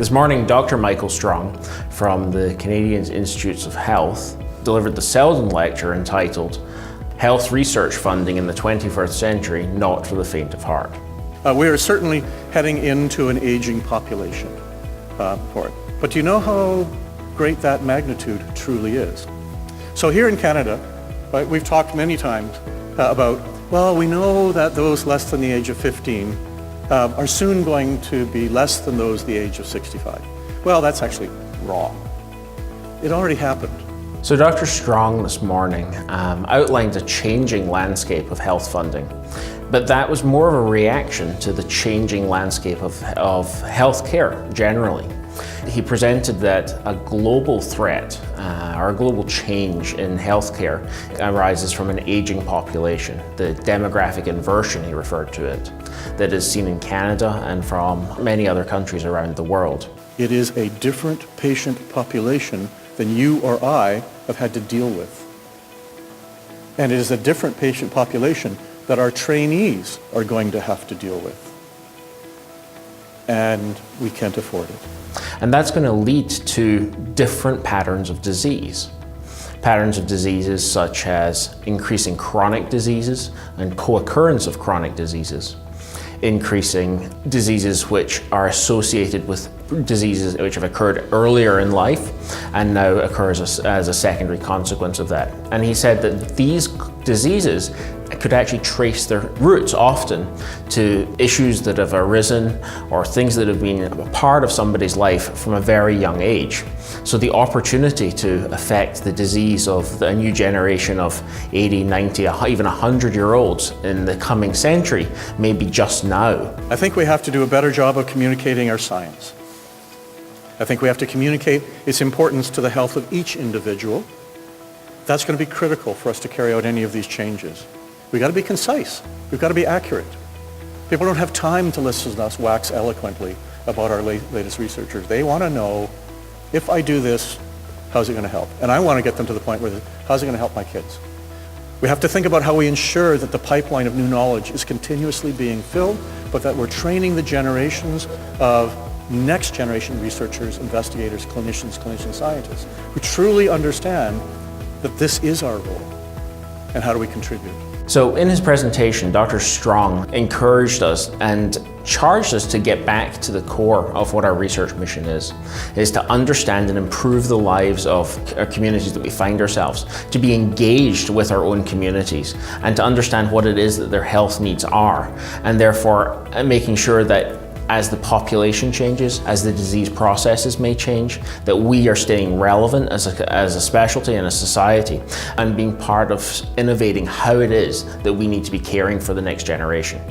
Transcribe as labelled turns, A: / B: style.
A: This morning, Dr. Michael Strong from the Canadian Institutes of Health delivered the Seldon Lecture entitled Health Research Funding in the 21st Century, Not for the Faint of Heart.
B: We are certainly heading into an aging population for it. But do you know how great that magnitude truly is? So here in Canada, right, we've talked many times about, well, we know that those less than the age of 15 are soon going to be less than those the age of 65. Well, that's actually wrong. It already happened.
A: So Dr. Strong this morning outlined a changing landscape of health funding, but that was more of a reaction to the changing landscape of healthcare generally. He presented that a global threat or a global change in healthcare arises from an aging population, the demographic inversion, he referred to it, that is seen in Canada and from many other countries around the world.
B: It is a different patient population than you or I have had to deal with. And it is a different patient population that our trainees are going to have to deal with. And we can't afford it.
A: And that's going to lead to different patterns of disease. Patterns of diseases such as increasing chronic diseases and co-occurrence of chronic diseases. Increasing diseases which are associated with diseases which have occurred earlier in life and now occurs as a secondary consequence of that. And he said that these diseases could actually trace their roots often to issues that have arisen or things that have been a part of somebody's life from a very young age. So the opportunity to affect the disease of a new generation of 80, 90, even 100-year-olds in the coming century may be just now.
B: I think we have to do a better job of communicating our science. I think we have to communicate its importance to the health of each individual. That's going to be critical for us to carry out any of these changes. We've got to be concise. We've got to be accurate. People don't have time to listen to us wax eloquently about our latest researchers. They want to know, if I do this, how's it going to help? And I want to get them to the point where, how's it going to help my kids? We have to think about how we ensure that the pipeline of new knowledge is continuously being filled, but that we're training the generations of next generation researchers, investigators, clinician scientists, who truly understand that this is our role and how do we contribute.
A: So in his presentation, Dr. Strong encouraged us and charged us to get back to the core of what our research mission is to understand and improve the lives of our communities that we find ourselves, to be engaged with our own communities, and to understand what it is that their health needs are, and therefore making sure that as the population changes, as the disease processes may change, that we are staying relevant as a specialty and a society and being part of innovating how it is that we need to be caring for the next generation.